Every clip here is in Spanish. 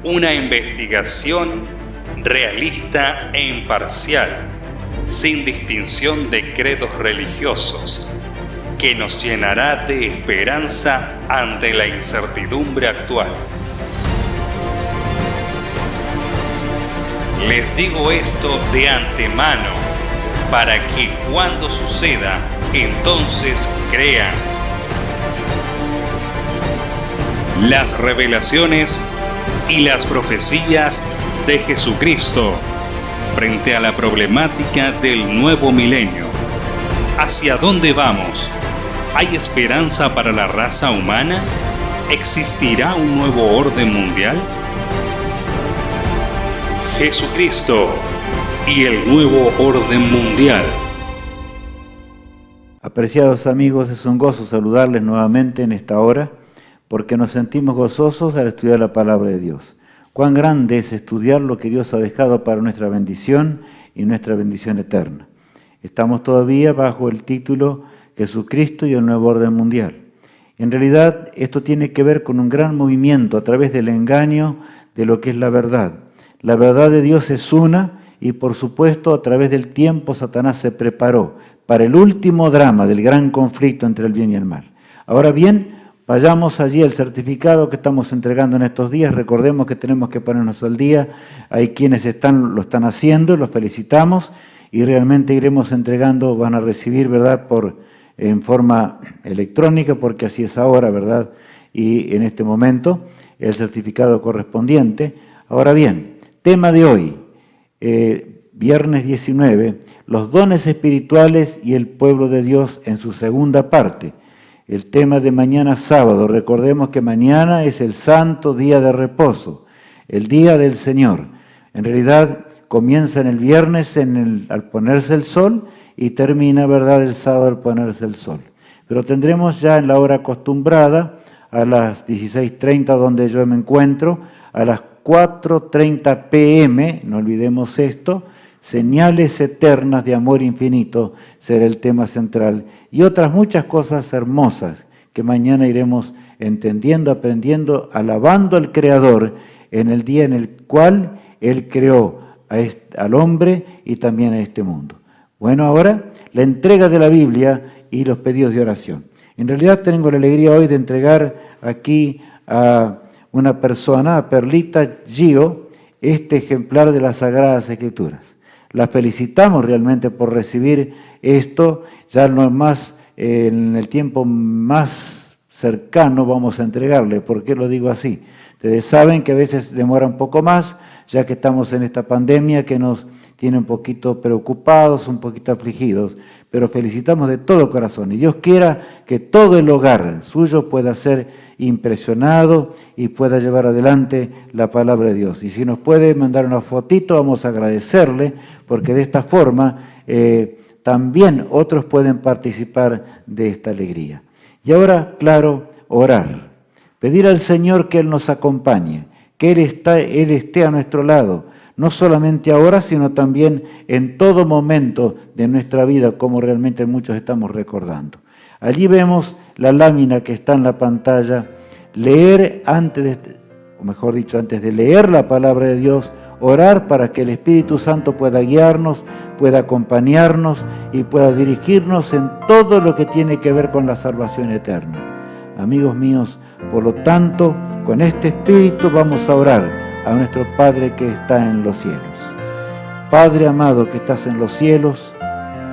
una investigación realista e imparcial, sin distinción de credos religiosos, que nos llenará de esperanza ante la incertidumbre actual. Les digo esto de antemano, para que cuando suceda, entonces crean. Las revelaciones y las profecías de Jesucristo frente a la problemática del nuevo milenio. ¿Hacia dónde vamos? ¿Hay esperanza para la raza humana? ¿Existirá un nuevo orden mundial? Jesucristo y el nuevo orden mundial. Apreciados amigos, es un gozo saludarles nuevamente en esta hora, porque nos sentimos gozosos al estudiar la palabra de Dios. Cuán grande es estudiar lo que Dios ha dejado para nuestra bendición y nuestra bendición eterna. Estamos todavía bajo el título Jesucristo y el nuevo orden mundial. En realidad, esto tiene que ver con un gran movimiento a través del engaño de lo que es la verdad. La verdad de Dios es una y, por supuesto, a través del tiempo Satanás se preparó para el último drama del gran conflicto entre el bien y el mal. Ahora bien, vayamos allí al certificado que estamos entregando en estos días. Recordemos que tenemos que ponernos al día. Hay quienes lo están haciendo, los felicitamos y realmente iremos entregando, van a recibir, ¿verdad?, en forma electrónica, porque así es ahora, ¿verdad?, y en este momento el certificado correspondiente. Ahora bien, tema de hoy, viernes 19, los dones espirituales y el pueblo de Dios en su segunda parte. El tema de mañana sábado, recordemos que mañana es el santo día de reposo, el día del Señor. En realidad comienza en el viernes al ponerse el sol y termina, ¿verdad?, el sábado al ponerse el sol. Pero tendremos ya en la hora acostumbrada, a las 16:30 donde yo me encuentro, a las 4:30 p.m., no olvidemos esto, señales eternas de amor infinito será el tema central y otras muchas cosas hermosas que mañana iremos entendiendo, aprendiendo, alabando al Creador en el día en el cual Él creó al hombre y también a este mundo. Bueno, ahora la entrega de la Biblia y los pedidos de oración. En realidad tengo la alegría hoy de entregar aquí a una persona, a Perlita Gio, este ejemplar de las Sagradas Escrituras. La felicitamos realmente por recibir esto, ya en el tiempo más cercano vamos a entregarle. ¿Por qué lo digo así? Ustedes saben que a veces demora un poco más, ya que estamos en esta pandemia que nos tiene un poquito preocupados, un poquito afligidos, pero felicitamos de todo corazón. Y Dios quiera que todo el hogar suyo pueda ser impresionado y pueda llevar adelante la palabra de Dios. Y si nos puede mandar una fotito, vamos a agradecerle, porque de esta forma también otros pueden participar de esta alegría. Y ahora, claro, orar. Pedir al Señor que Él nos acompañe, que Él esté a nuestro lado, no solamente ahora, sino también en todo momento de nuestra vida, como realmente muchos estamos recordando. Allí vemos la lámina que está en la pantalla. Leer antes de leer la palabra de Dios, orar para que el Espíritu Santo pueda guiarnos, pueda acompañarnos y pueda dirigirnos en todo lo que tiene que ver con la salvación eterna. Amigos míos, por lo tanto, con este espíritu vamos a orar a nuestro Padre que está en los cielos. Padre amado que estás en los cielos,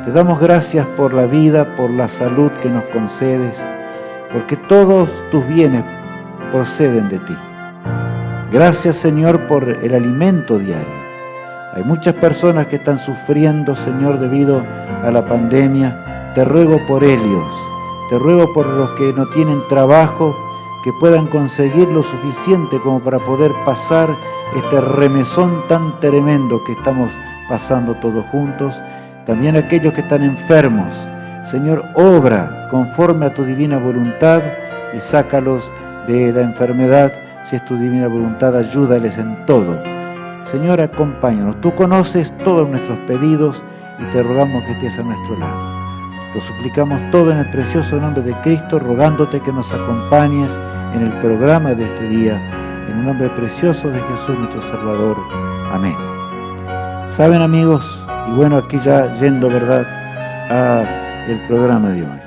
te damos gracias por la vida, por la salud que nos concedes, porque todos tus bienes proceden de ti. Gracias, Señor, por el alimento diario. Hay muchas personas que están sufriendo, Señor, debido a la pandemia. Te ruego por ellos, te ruego por los que no tienen trabajo, que puedan conseguir lo suficiente como para poder pasar este remesón tan tremendo que estamos pasando todos juntos. También aquellos que están enfermos. Señor, obra conforme a tu divina voluntad y sácalos de la enfermedad. Si es tu divina voluntad, ayúdales en todo. Señor, acompáñanos. Tú conoces todos nuestros pedidos y te rogamos que estés a nuestro lado. Lo suplicamos todo en el precioso nombre de Cristo, rogándote que nos acompañes en el programa de este día, En el nombre precioso de Jesús nuestro Salvador. Amén. Saben, amigos, y bueno, aquí ya yendo, ¿verdad?, a el programa de hoy.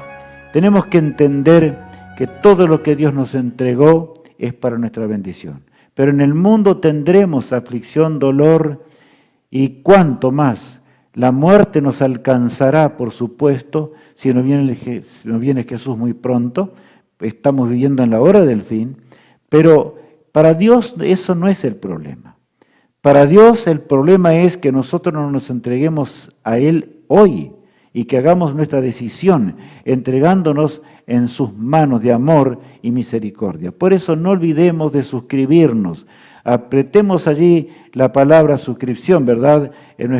Tenemos que entender que todo lo que Dios nos entregó es para nuestra bendición. Pero en el mundo tendremos aflicción, dolor y cuánto más. La muerte nos alcanzará, por supuesto, si no viene Jesús muy pronto. Estamos viviendo en la hora del fin. Pero para Dios eso no es el problema. Para Dios el problema es que nosotros no nos entreguemos a Él hoy y que hagamos nuestra decisión entregándonos en sus manos de amor y misericordia. Por eso no olvidemos de suscribirnos. Apretemos allí la palabra suscripción, ¿verdad?, en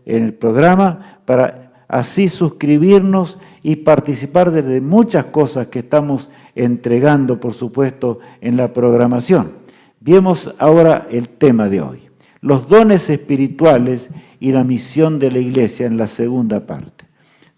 el programa, para así suscribirnos y participar de muchas cosas que estamos entregando, por supuesto, en la programación. Vemos ahora el tema de hoy, los dones espirituales y la misión de la iglesia en la segunda parte.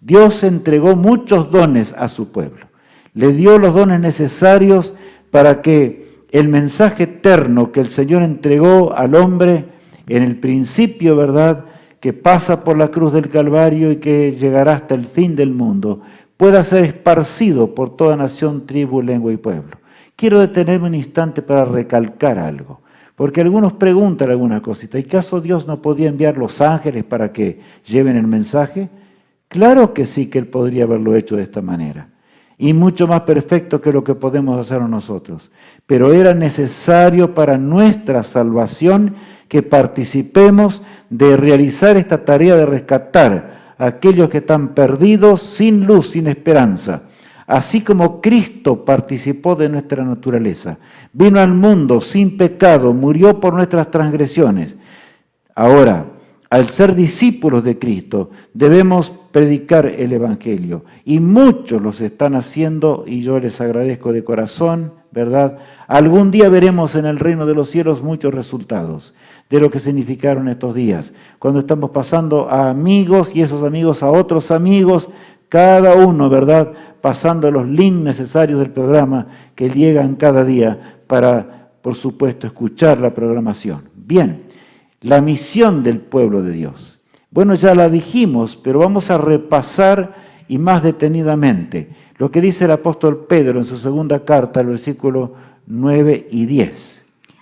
Dios entregó muchos dones a su pueblo. Le dio los dones necesarios para que el mensaje eterno que el Señor entregó al hombre en el principio, ¿verdad?, que pasa por la cruz del Calvario y que llegará hasta el fin del mundo, pueda ser esparcido por toda nación, tribu, lengua y pueblo. Quiero detenerme un instante para recalcar algo, porque algunos preguntan alguna cosita. ¿Y acaso Dios no podía enviar los ángeles para que lleven el mensaje? Claro que sí, que Él podría haberlo hecho de esta manera, y mucho más perfecto que lo que podemos hacer nosotros. Pero era necesario para nuestra salvación que participemos de realizar esta tarea de rescatar a aquellos que están perdidos, sin luz, sin esperanza. Así como Cristo participó de nuestra naturaleza, vino al mundo sin pecado, murió por nuestras transgresiones. Ahora, al ser discípulos de Cristo, debemos predicar el Evangelio. Y muchos los están haciendo, y yo les agradezco de corazón, ¿verdad? Algún día veremos en el reino de los cielos muchos resultados de lo que significaron estos días. Cuando estamos pasando a amigos y esos amigos a otros amigos, cada uno, ¿verdad?, pasando los links necesarios del programa que llegan cada día para, por supuesto, escuchar la programación. Bien, la misión del pueblo de Dios. Bueno, ya la dijimos, pero vamos a repasar y más detenidamente lo que dice el apóstol Pedro en su segunda carta, el versículo 9 y 10.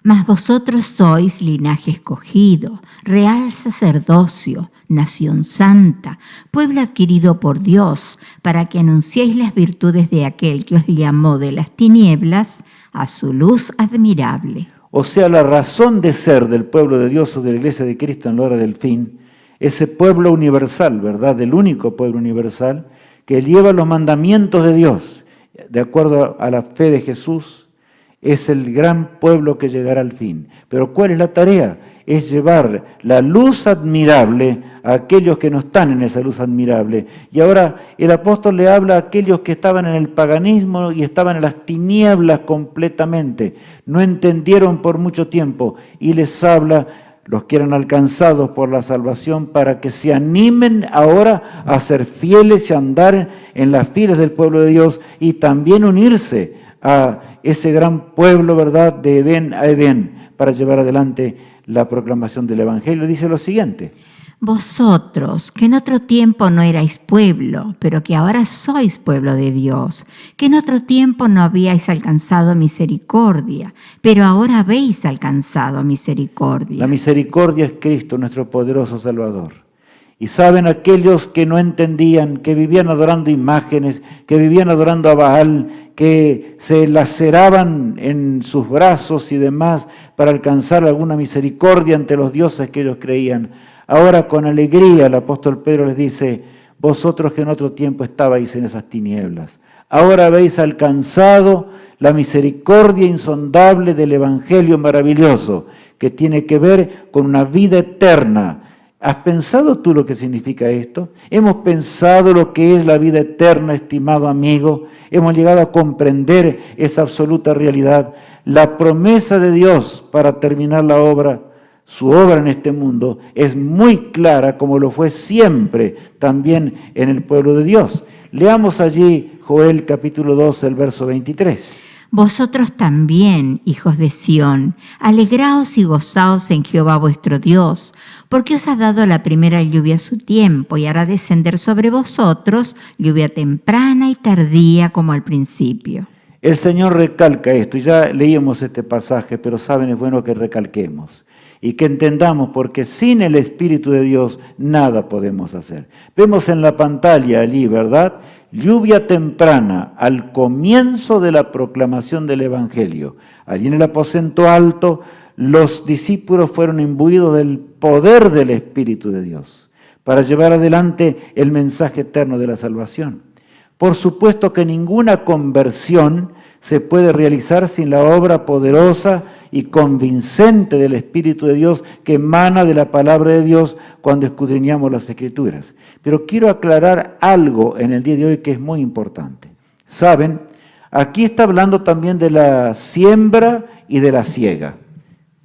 Mas vosotros sois linaje escogido, real sacerdocio, nación santa, pueblo adquirido por Dios, para que anunciéis las virtudes de aquel que os llamó de las tinieblas a su luz admirable. O sea, la razón de ser del pueblo de Dios o de la iglesia de Cristo en la hora del fin, ese pueblo universal, ¿verdad?, del único pueblo universal, que lleva los mandamientos de Dios, de acuerdo a la fe de Jesús, es el gran pueblo que llegará al fin. Pero ¿cuál es la tarea? Es llevar la luz admirable a aquellos que no están en esa luz admirable. Y ahora el apóstol le habla a aquellos que estaban en el paganismo y estaban en las tinieblas completamente. No entendieron por mucho tiempo y les habla, los que eran alcanzados por la salvación, para que se animen ahora a ser fieles y a andar en las filas del pueblo de Dios y también unirse a ese gran pueblo, ¿verdad?, de Edén a Edén, para llevar adelante la proclamación del Evangelio. Dice lo siguiente: Vosotros, que en otro tiempo no erais pueblo, pero que ahora sois pueblo de Dios, que en otro tiempo no habíais alcanzado misericordia, pero ahora habéis alcanzado misericordia. La misericordia es Cristo, nuestro poderoso Salvador. Y saben, aquellos que no entendían, que vivían adorando imágenes, que vivían adorando a Baal, que se laceraban en sus brazos y demás para alcanzar alguna misericordia ante los dioses que ellos creían. Ahora con alegría el apóstol Pedro les dice: vosotros que en otro tiempo estabais en esas tinieblas, ahora habéis alcanzado la misericordia insondable del Evangelio maravilloso, que tiene que ver con una vida eterna. ¿Has pensado tú lo que significa esto? ¿Hemos pensado lo que es la vida eterna, estimado amigo? ¿Hemos llegado a comprender esa absoluta realidad? La promesa de Dios para terminar la obra, su obra en este mundo, es muy clara, como lo fue siempre también en el pueblo de Dios. Leamos allí Joel capítulo 2, el verso 23. Vosotros también, hijos de Sión, alegraos y gozaos en Jehová vuestro Dios, porque os ha dado la primera lluvia a su tiempo y hará descender sobre vosotros lluvia temprana y tardía como al principio. El Señor recalca esto, y ya leímos este pasaje, pero saben, es bueno que recalquemos y que entendamos, porque sin el Espíritu de Dios nada podemos hacer. Vemos en la pantalla allí, ¿verdad? Lluvia temprana al comienzo de la proclamación del Evangelio. Allí en el aposento alto, los discípulos fueron imbuidos del poder del Espíritu de Dios para llevar adelante el mensaje eterno de la salvación. Por supuesto que ninguna conversión se puede realizar sin la obra poderosa y convincente del Espíritu de Dios que emana de la palabra de Dios cuando escudriñamos las Escrituras. Pero quiero aclarar algo en el día de hoy que es muy importante. ¿Saben? Aquí está hablando también de la siembra y de la siega,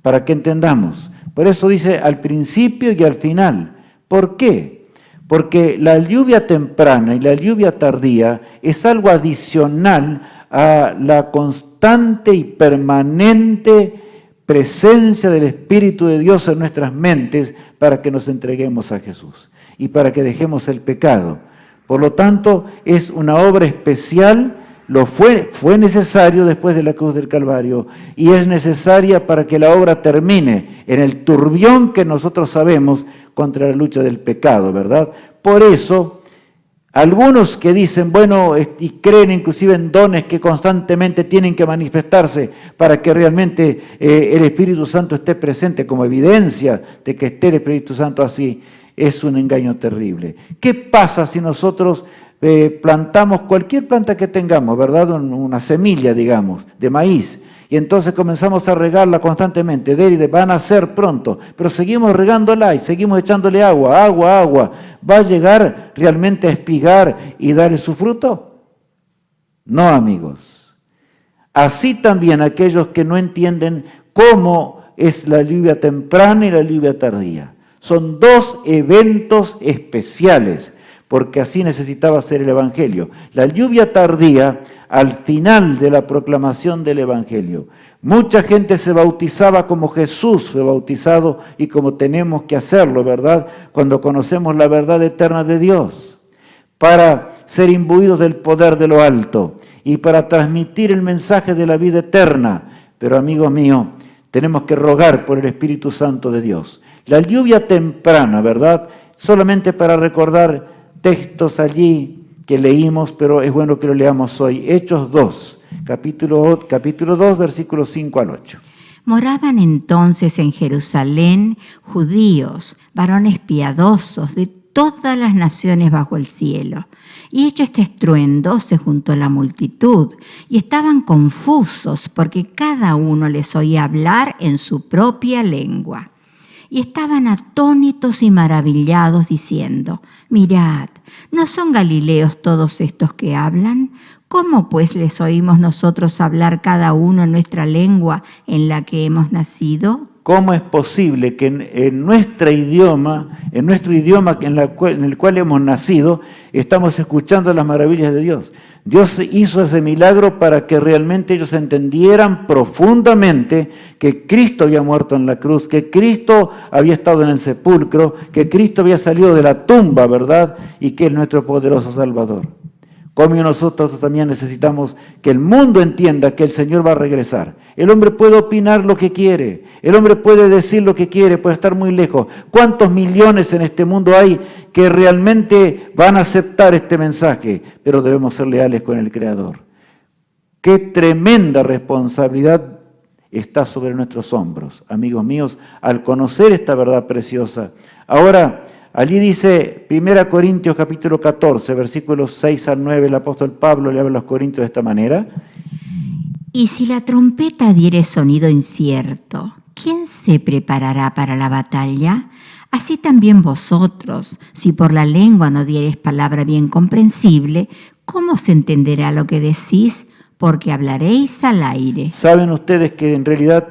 para que entendamos. Por eso dice al principio y al final. ¿Por qué? Porque la lluvia temprana y la lluvia tardía es algo adicional a la constante y permanente presencia del Espíritu de Dios en nuestras mentes para que nos entreguemos a Jesús y para que dejemos el pecado. Por lo tanto, es una obra especial, fue necesario después de la cruz del Calvario y es necesaria para que la obra termine en el turbión que nosotros sabemos contra la lucha del pecado, ¿verdad? Por eso, algunos que dicen, bueno, y creen inclusive en dones que constantemente tienen que manifestarse para que realmente el Espíritu Santo esté presente como evidencia de que esté el Espíritu Santo así, es un engaño terrible. ¿Qué pasa si nosotros plantamos cualquier planta que tengamos, ¿verdad? Una semilla, digamos, de maíz, y entonces comenzamos a regarla constantemente, van a nacer pronto, pero seguimos regándola y seguimos echándole agua, ¿va a llegar realmente a espigar y dar su fruto? No, amigos. Así también aquellos que no entienden cómo es la lluvia temprana y la lluvia tardía. Son dos eventos especiales, porque así necesitaba ser el Evangelio. La lluvia tardía al final de la proclamación del Evangelio. Mucha gente se bautizaba como Jesús fue bautizado y como tenemos que hacerlo, ¿verdad? Cuando conocemos la verdad eterna de Dios, para ser imbuidos del poder de lo alto y para transmitir el mensaje de la vida eterna. Pero, amigos míos, tenemos que rogar por el Espíritu Santo de Dios. La lluvia temprana, ¿verdad? Solamente para recordar textos allí que leímos, pero es bueno que lo leamos hoy. Hechos 2, capítulo 2, versículos 5 al 8. Moraban entonces en Jerusalén judíos, varones piadosos de todas las naciones bajo el cielo. Y hecho este estruendo, se juntó la multitud, y estaban confusos, porque cada uno les oía hablar en su propia lengua. Y estaban atónitos y maravillados, diciendo, mirad, ¿no son galileos todos estos que hablan? ¿Cómo pues les oímos nosotros hablar cada uno en nuestra lengua en la que hemos nacido? ¿Cómo es posible que en nuestro idioma en el cual hemos nacido, estamos escuchando las maravillas de Dios? Dios hizo ese milagro para que realmente ellos entendieran profundamente que Cristo había muerto en la cruz, que Cristo había estado en el sepulcro, que Cristo había salido de la tumba, ¿verdad? Y que es nuestro poderoso Salvador. Como nosotros también necesitamos que el mundo entienda que el Señor va a regresar. El hombre puede opinar lo que quiere, el hombre puede decir lo que quiere, puede estar muy lejos. ¿Cuántos millones en este mundo hay que realmente van a aceptar este mensaje? Pero debemos ser leales con el Creador. Qué tremenda responsabilidad está sobre nuestros hombros, amigos míos, al conocer esta verdad preciosa. Ahora, allí dice 1 Corintios capítulo 14, versículos 6 al 9, el apóstol Pablo le habla a los corintios de esta manera. Y si la trompeta diere sonido incierto, ¿quién se preparará para la batalla? Así también vosotros, si por la lengua no diereis palabra bien comprensible, ¿cómo se entenderá lo que decís? Porque hablaréis al aire. ¿Saben ustedes que en realidad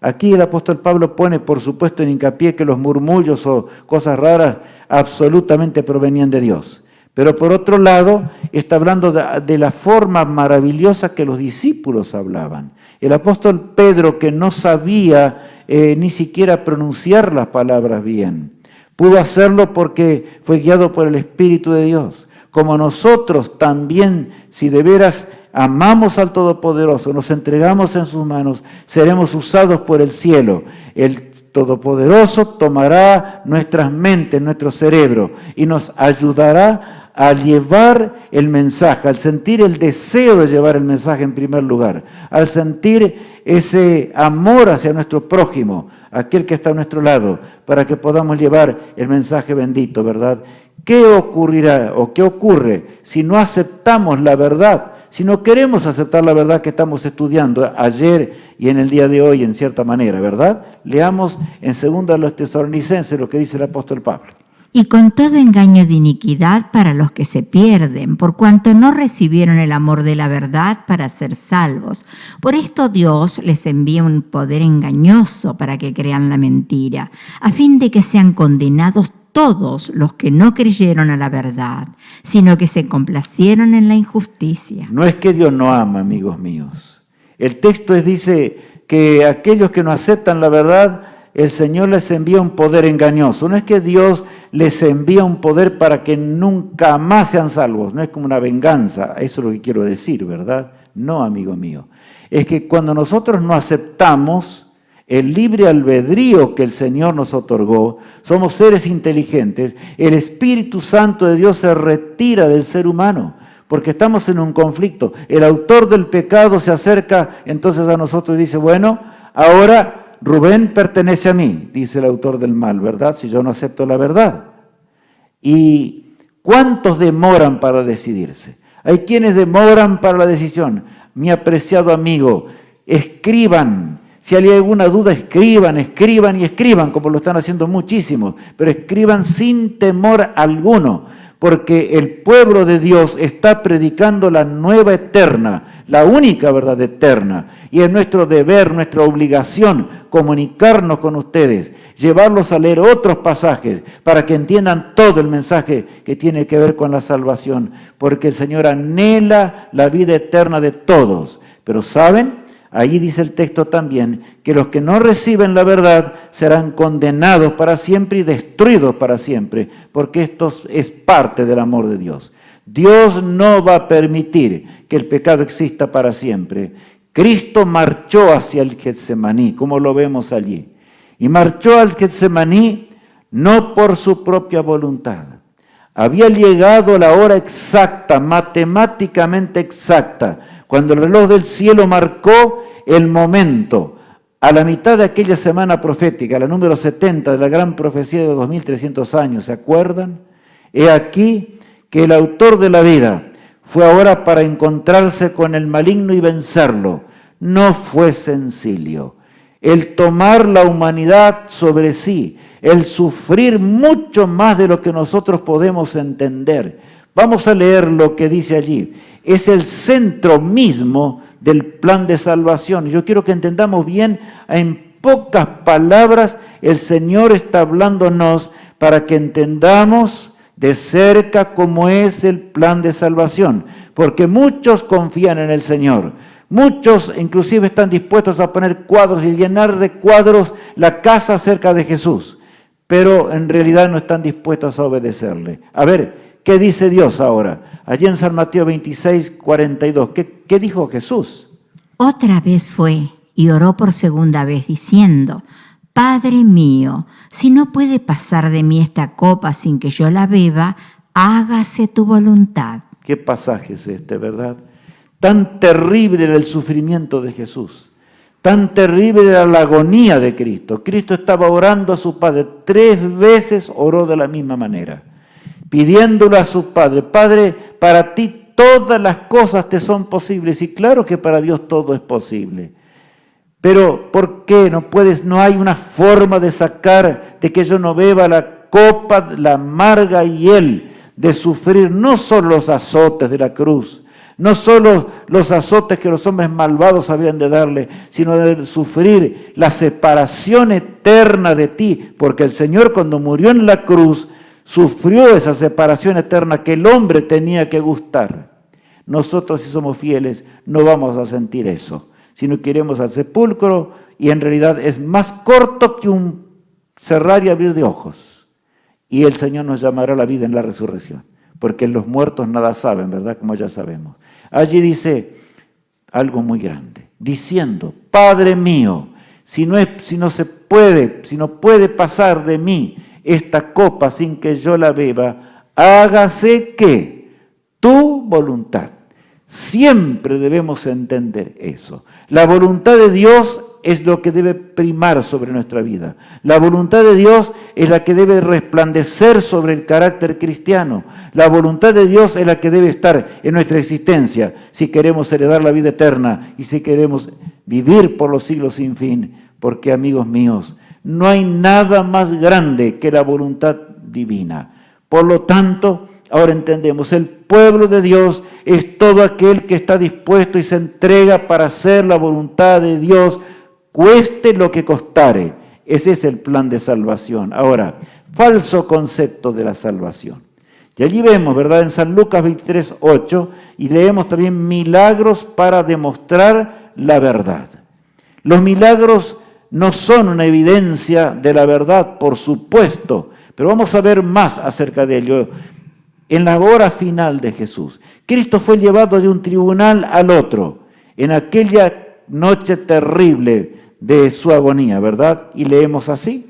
aquí el apóstol Pablo pone, por supuesto, en hincapié que los murmullos o cosas raras absolutamente provenían de Dios? Pero por otro lado, está hablando de la forma maravillosa que los discípulos hablaban. El apóstol Pedro, que no sabía ni siquiera pronunciar las palabras bien, pudo hacerlo porque fue guiado por el Espíritu de Dios. Como nosotros también, si de veras amamos al Todopoderoso, nos entregamos en sus manos, seremos usados por el cielo. El Todopoderoso tomará nuestras mentes, nuestro cerebro, y nos ayudará a llevar el mensaje, al sentir el deseo de llevar el mensaje en primer lugar, al sentir ese amor hacia nuestro prójimo, aquel que está a nuestro lado, para que podamos llevar el mensaje bendito, ¿verdad? ¿Qué ocurrirá o qué ocurre si no aceptamos la verdad? Si no queremos aceptar la verdad que estamos estudiando ayer y en el día de hoy en cierta manera, ¿verdad? Leamos en 2 Tesalonicenses lo que dice el apóstol Pablo. Y con todo engaño de iniquidad para los que se pierden, por cuanto no recibieron el amor de la verdad para ser salvos. Por esto Dios les envía un poder engañoso para que crean la mentira, a fin de que sean condenados todos los que no creyeron a la verdad, sino que se complacieron en la injusticia. No es que Dios no ama, amigos míos. El texto dice que aquellos que no aceptan la verdad, el Señor les envía un poder engañoso. No es que Dios les envía un poder para que nunca más sean salvos. No es como una venganza. Eso es lo que quiero decir, ¿verdad? No, amigo mío. Es que cuando nosotros no aceptamos el libre albedrío que el Señor nos otorgó, somos seres inteligentes, el Espíritu Santo de Dios se retira del ser humano, porque estamos en un conflicto. El autor del pecado se acerca entonces a nosotros y dice, bueno, ahora Rubén pertenece a mí, dice el autor del mal, ¿verdad? Si yo no acepto la verdad. ¿Y cuántos demoran para decidirse? Hay quienes demoran para la decisión. Mi apreciado amigo, escriban. Si hay alguna duda, escriban y escriban, como lo están haciendo muchísimos, pero escriban sin temor alguno, porque el pueblo de Dios está predicando la nueva eterna, la única verdad eterna, y es nuestro deber, nuestra obligación, comunicarnos con ustedes, llevarlos a leer otros pasajes para que entiendan todo el mensaje que tiene que ver con la salvación, porque el Señor anhela la vida eterna de todos. Pero ¿saben? Ahí dice el texto también que los que no reciben la verdad serán condenados para siempre y destruidos para siempre, porque esto es parte del amor de Dios. Dios no va a permitir que el pecado exista para siempre. Cristo marchó hacia el Getsemaní, como lo vemos allí, y marchó al Getsemaní no por su propia voluntad. Había llegado la hora exacta, matemáticamente exacta, cuando el reloj del cielo marcó el momento, a la mitad de aquella semana profética, la número 70 de la gran profecía de 2300 años, ¿se acuerdan? He aquí que el autor de la vida fue ahora para encontrarse con el maligno y vencerlo. No fue sencillo. El tomar la humanidad sobre sí, el sufrir mucho más de lo que nosotros podemos entender. Vamos a leer lo que dice allí. Es el centro mismo del plan de salvación. Yo quiero que entendamos bien, en pocas palabras, el Señor está hablándonos para que entendamos de cerca cómo es el plan de salvación. Porque muchos confían en el Señor. Muchos inclusive están dispuestos a poner cuadros y llenar de cuadros la casa cerca de Jesús. Pero en realidad no están dispuestos a obedecerle. A ver, ¿qué dice Dios ahora? Allí en San Mateo 26, 42. ¿Qué dijo Jesús? Otra vez fue y oró por segunda vez diciendo, Padre mío, si no puede pasar de mí esta copa sin que yo la beba, hágase tu voluntad. ¿Qué pasaje es este, verdad? Tan terrible era el sufrimiento de Jesús. Tan terrible era la agonía de Cristo. Cristo estaba orando a su Padre. 3 veces oró de la misma manera, pidiéndole a su Padre, Padre, para ti todas las cosas te son posibles. Y claro que para Dios todo es posible. Pero ¿por qué no hay una forma de sacar, de que yo no beba la copa, la amarga hiel de sufrir no solo los azotes de la cruz, no solo los azotes que los hombres malvados habían de darle, sino de sufrir la separación eterna de ti? Porque el Señor, cuando murió en la cruz, sufrió esa separación eterna que el hombre tenía que gustar. Nosotros, si somos fieles, no vamos a sentir eso, sino que iremos al sepulcro y en realidad es más corto que un cerrar y abrir de ojos. Y el Señor nos llamará a la vida en la resurrección, porque los muertos nada saben, ¿verdad? Como ya sabemos. Allí dice algo muy grande, diciendo: Padre mío, si no puede pasar de mí esta copa sin que yo la beba, hágase que tu voluntad. Siempre debemos entender eso. La voluntad de Dios es lo que debe primar sobre nuestra vida. La voluntad de Dios es la que debe resplandecer sobre el carácter cristiano. La voluntad de Dios es la que debe estar en nuestra existencia si queremos heredar la vida eterna y si queremos vivir por los siglos sin fin. Porque, amigos míos, no hay nada más grande que la voluntad divina. Por lo tanto, ahora entendemos, el pueblo de Dios es todo aquel que está dispuesto y se entrega para hacer la voluntad de Dios, cueste lo que costare. Ese es el plan de salvación. Ahora, falso concepto de la salvación. Y allí vemos, ¿verdad? En San Lucas 23:8, y leemos también milagros para demostrar la verdad. Los milagros no son una evidencia de la verdad, por supuesto, pero vamos a ver más acerca de ello. En la hora final de Jesús, Cristo fue llevado de un tribunal al otro, en aquella noche terrible de su agonía, ¿verdad? Y leemos así.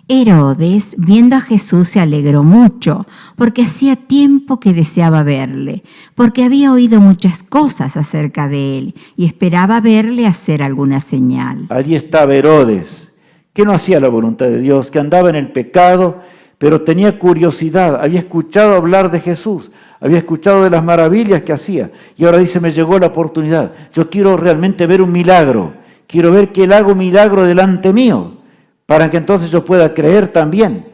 Herodes, viendo a Jesús, se alegró mucho, porque hacía tiempo que deseaba verle, porque había oído muchas cosas acerca de él, y esperaba verle hacer alguna señal. Allí estaba Herodes, que no hacía la voluntad de Dios, que andaba en el pecado, pero tenía curiosidad, había escuchado hablar de Jesús, había escuchado de las maravillas que hacía, y ahora dice, me llegó la oportunidad, yo quiero realmente ver un milagro, quiero ver que él haga un milagro delante mío, para que entonces yo pueda creer también.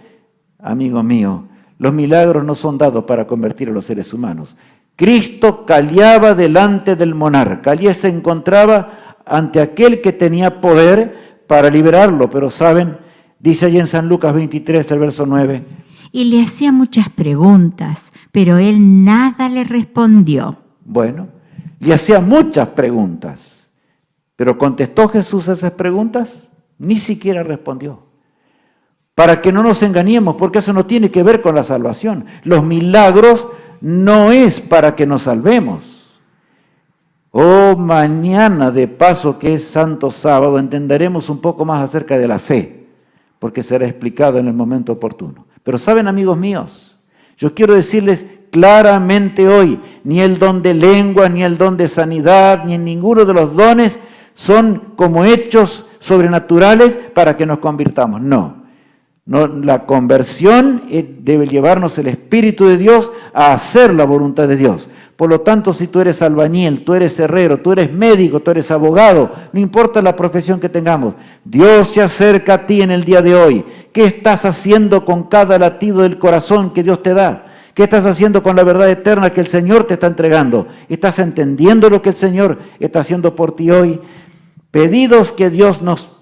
Amigo mío, los milagros no son dados para convertir a los seres humanos. Cristo callaba delante del monarca, allí se encontraba ante aquel que tenía poder para liberarlo, pero ¿saben? Dice allí en San Lucas 23, el verso 9. Y le hacía muchas preguntas, pero él nada le respondió. Bueno, le hacía muchas preguntas, pero ¿contestó Jesús a esas preguntas? Ni siquiera respondió. Para que no nos engañemos, porque eso no tiene que ver con la salvación. Los milagros no es para que nos salvemos. Oh, mañana, de paso que es Santo Sábado, entenderemos un poco más acerca de la fe, porque será explicado en el momento oportuno. Pero saben, amigos míos, yo quiero decirles claramente hoy, ni el don de lengua, ni el don de sanidad, ni ninguno de los dones son como hechos sobrenaturales para que nos convirtamos. No, la conversión debe llevarnos el Espíritu de Dios a hacer la voluntad de Dios. Por lo tanto, si tú eres albañil, tú eres herrero, tú eres médico, tú eres abogado, no importa la profesión que tengamos, Dios se acerca a ti en el día de hoy. ¿Qué estás haciendo con cada latido del corazón que Dios te da? ¿Qué estás haciendo con la verdad eterna que el Señor te está entregando? ¿Estás entendiendo lo que el Señor está haciendo por ti hoy? Pedidos que Dios nos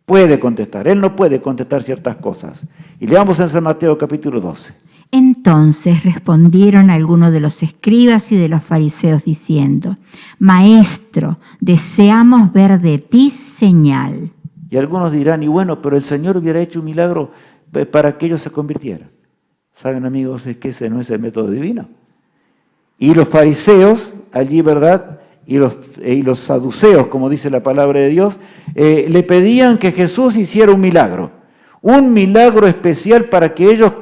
puede contestar. Él no puede contestar ciertas cosas. Y leamos en San Mateo capítulo 12. Entonces respondieron algunos de los escribas y de los fariseos diciendo: Maestro, deseamos ver de ti señal. Y algunos dirán, y bueno, pero el Señor hubiera hecho un milagro para que ellos se convirtieran. ¿Saben, amigos? Es que ese no es el método divino. Y los fariseos, allí, ¿verdad?, y los saduceos, como dice la palabra de Dios, le pedían que Jesús hiciera un milagro especial para que ellos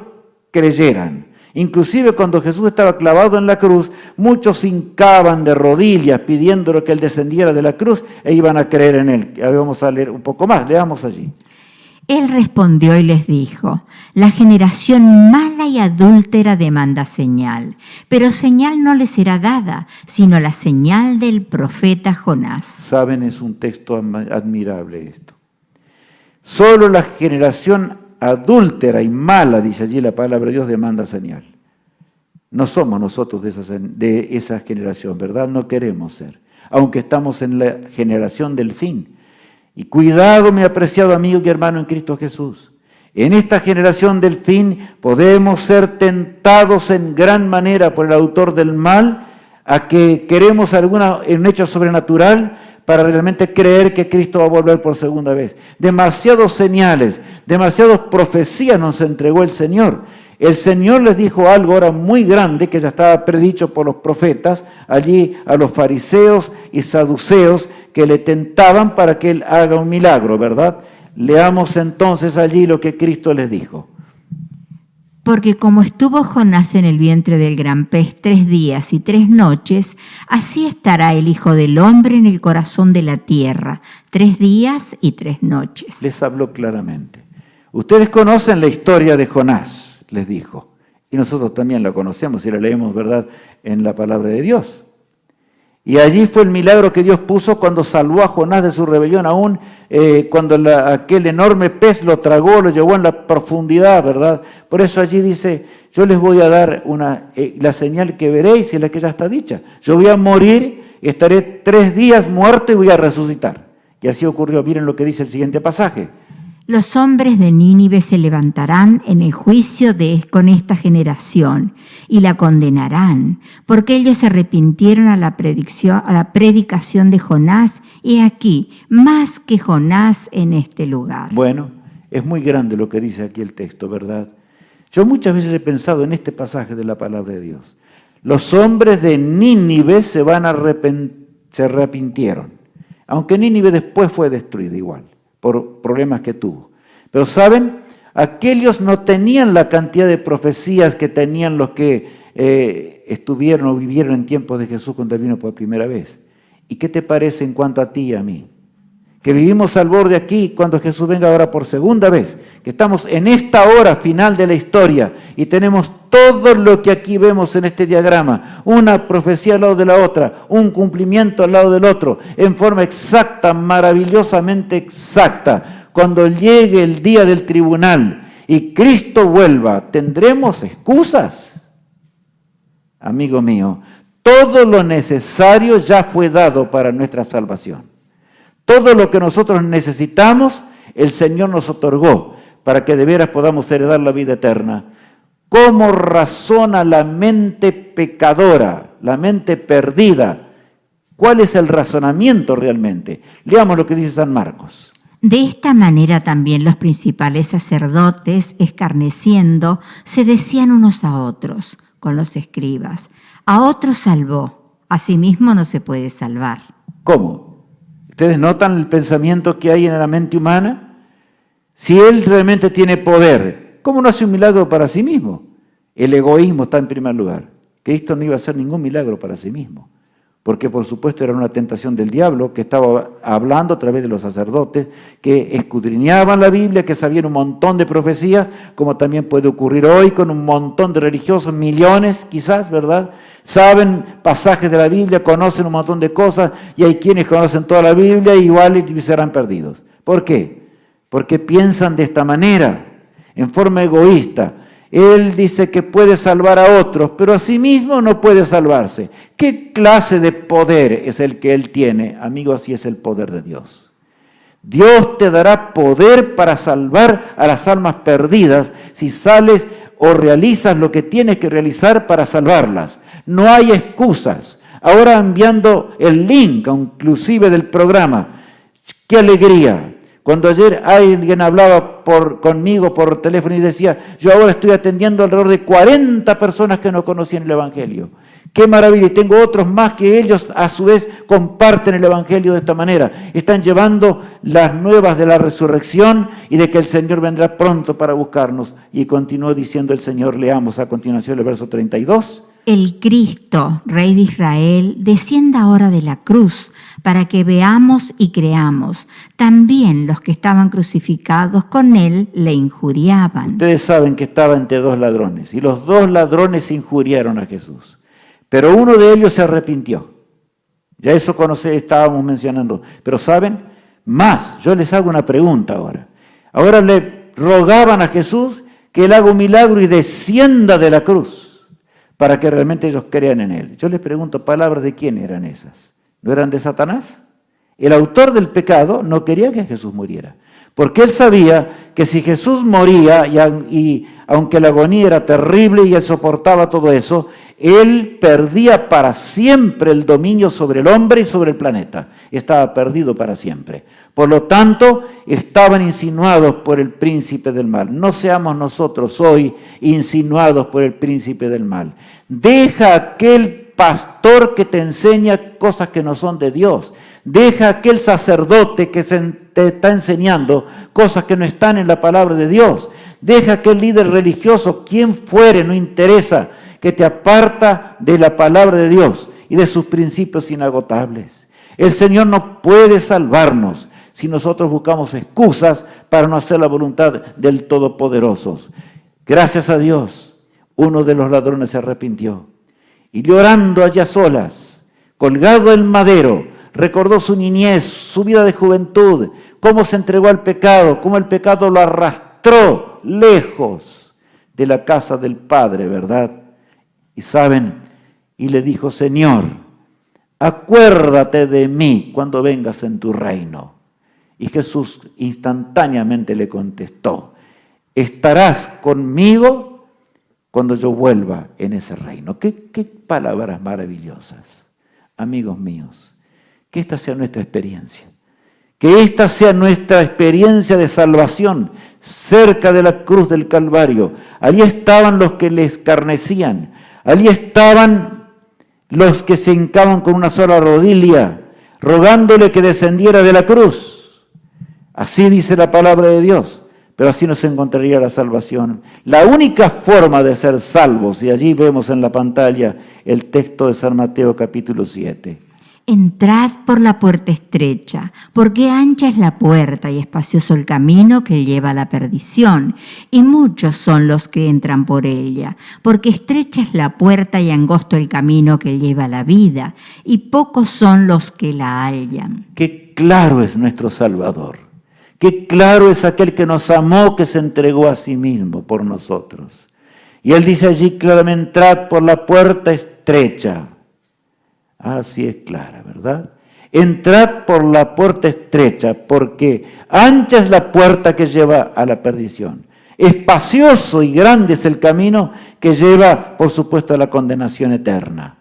creyeran. Inclusive cuando Jesús estaba clavado en la cruz, muchos se hincaban de rodillas pidiéndole que Él descendiera de la cruz e iban a creer en Él. Vamos a leer un poco más, leamos allí. Él respondió y les dijo: La generación mala y adúltera demanda señal, pero señal no le será dada, sino la señal del profeta Jonás. Saben, es un texto admirable esto. Solo la generación adúltera y mala, dice allí la palabra de Dios, demanda señal. No somos nosotros de esa generación, ¿verdad? No queremos ser, aunque estamos en la generación del fin. Y cuidado, mi apreciado amigo y hermano en Cristo Jesús. En esta generación del fin podemos ser tentados en gran manera por el autor del mal a que queremos un hecho sobrenatural para realmente creer que Cristo va a volver por segunda vez. Demasiados señales, demasiadas profecías nos entregó el Señor. El Señor les dijo algo ahora muy grande que ya estaba predicho por los profetas allí a los fariseos y saduceos que le tentaban para que Él haga un milagro, ¿verdad? Leamos entonces allí lo que Cristo les dijo. Porque como estuvo Jonás en el vientre del gran pez 3 días y 3 noches, así estará el Hijo del Hombre en el corazón de la tierra, 3 días y 3 noches. Les habló claramente. Ustedes conocen la historia de Jonás, les dijo. Y nosotros también la conocemos y la leemos, ¿verdad?, en la palabra de Dios. Y allí fue el milagro que Dios puso cuando salvó a Jonás de su rebelión, aún cuando aquel enorme pez lo tragó, lo llevó en la profundidad, ¿verdad? Por eso allí dice, yo les voy a dar la señal que veréis y la que ya está dicha. Yo voy a morir, estaré 3 días muerto y voy a resucitar. Y así ocurrió. Miren lo que dice el siguiente pasaje. Los hombres de Nínive se levantarán en el juicio con esta generación y la condenarán, porque ellos se arrepintieron a la predicación de Jonás, y aquí, más que Jonás en este lugar. Bueno, es muy grande lo que dice aquí el texto, ¿verdad? Yo muchas veces he pensado en este pasaje de la palabra de Dios. Los hombres de Nínive se arrepintieron, aunque Nínive después fue destruida igual, por problemas que tuvo. Pero ¿saben? Aquellos no tenían la cantidad de profecías que tenían los que estuvieron o vivieron en tiempos de Jesús cuando vino por primera vez. ¿Y qué te parece en cuanto a ti y a mí? Que vivimos al borde aquí cuando Jesús venga ahora por segunda vez, que estamos en esta hora final de la historia y tenemos todo lo que aquí vemos en este diagrama, una profecía al lado de la otra, un cumplimiento al lado del otro, en forma exacta, maravillosamente exacta. Cuando llegue el día del tribunal y Cristo vuelva, ¿tendremos excusas? Amigo mío, todo lo necesario ya fue dado para nuestra salvación. Todo lo que nosotros necesitamos, el Señor nos otorgó para que de veras podamos heredar la vida eterna. ¿Cómo razona la mente pecadora, la mente perdida? ¿Cuál es el razonamiento realmente? Leamos lo que dice San Marcos. De esta manera también los principales sacerdotes, escarneciendo, se decían unos a otros, con los escribas, a otros salvó, a sí mismo no se puede salvar. ¿Cómo? ¿Ustedes notan el pensamiento que hay en la mente humana? Si Él realmente tiene poder, ¿cómo no hace un milagro para sí mismo? El egoísmo está en primer lugar. Cristo no iba a hacer ningún milagro para sí mismo, porque por supuesto era una tentación del diablo que estaba hablando a través de los sacerdotes que escudriñaban la Biblia, que sabían un montón de profecías, como también puede ocurrir hoy con un montón de religiosos, millones quizás, ¿verdad? Saben pasajes de la Biblia, conocen un montón de cosas, y hay quienes conocen toda la Biblia y igual serán perdidos. ¿Por qué? Porque piensan de esta manera, en forma egoísta. Él dice que puede salvar a otros, pero a sí mismo no puede salvarse. ¿Qué clase de poder es el que Él tiene? Amigo, así es el poder de Dios. Dios te dará poder para salvar a las almas perdidas si sales o realizas lo que tienes que realizar para salvarlas. No hay excusas. Ahora enviando el link, inclusive del programa. ¡Qué alegría! Cuando ayer alguien hablaba conmigo por teléfono y decía, yo ahora estoy atendiendo alrededor de 40 personas que no conocían el Evangelio. ¡Qué maravilla! Y tengo otros más que ellos a su vez comparten el Evangelio de esta manera. Están llevando las nuevas de la resurrección y de que el Señor vendrá pronto para buscarnos. Y continuó diciendo el Señor, leamos a continuación el verso 32. El Cristo, Rey de Israel, descienda ahora de la cruz para que veamos y creamos. También los que estaban crucificados con Él le injuriaban. Ustedes saben que estaba entre 2 ladrones y los 2 ladrones injuriaron a Jesús. Pero uno de ellos se arrepintió. Ya eso estábamos mencionando. Pero ¿saben? Más, yo les hago una pregunta ahora. Ahora le rogaban a Jesús que Él haga un milagro y descienda de la cruz para que realmente ellos crean en Él. Yo les pregunto, ¿palabras de quién eran esas? ¿No eran de Satanás? El autor del pecado no quería que Jesús muriera. Porque él sabía que si Jesús moría, y aunque la agonía era terrible y él soportaba todo eso, él perdía para siempre el dominio sobre el hombre y sobre el planeta. Estaba perdido para siempre. Por lo tanto, estaban insinuados por el príncipe del mal. No seamos nosotros hoy insinuados por el príncipe del mal. Deja aquel pastor que te enseña cosas que no son de Dios. Deja aquel sacerdote que te está enseñando cosas que no están en la palabra de Dios. Deja aquel líder religioso, quien fuere, no interesa, que te aparta de la palabra de Dios y de sus principios inagotables. El Señor no puede salvarnos si nosotros buscamos excusas para no hacer la voluntad del Todopoderoso. Gracias a Dios, uno de los ladrones se arrepintió y llorando allá solas, colgado del madero, recordó su niñez, su vida de juventud, cómo se entregó al pecado, cómo el pecado lo arrastró lejos de la casa del Padre, ¿verdad? Y saben, y le dijo, Señor, acuérdate de mí cuando vengas en tu reino. Y Jesús instantáneamente le contestó, estarás conmigo cuando yo vuelva en ese reino. ¿Qué palabras maravillosas, amigos míos. Que esta sea nuestra experiencia. Que esta sea nuestra experiencia de salvación cerca de la cruz del Calvario. Allí estaban los que le escarnecían. Allí estaban los que se hincaban con una sola rodilla, rogándole que descendiera de la cruz. Así dice la palabra de Dios, pero así nos encontraría la salvación. La única forma de ser salvos, y allí vemos en la pantalla el texto de San Mateo capítulo 7. Entrad por la puerta estrecha, porque ancha es la puerta y espacioso el camino que lleva a la perdición, y muchos son los que entran por ella, porque estrecha es la puerta y angosto el camino que lleva a la vida, y pocos son los que la hallan. Qué claro es nuestro Salvador, qué claro es aquel que nos amó, que se entregó a sí mismo por nosotros. Y él dice allí claramente, entrad por la puerta estrecha. Así es clara, ¿verdad? Entrad por la puerta estrecha, porque ancha es la puerta que lleva a la perdición. Espacioso y grande es el camino que lleva, por supuesto, a la condenación eterna.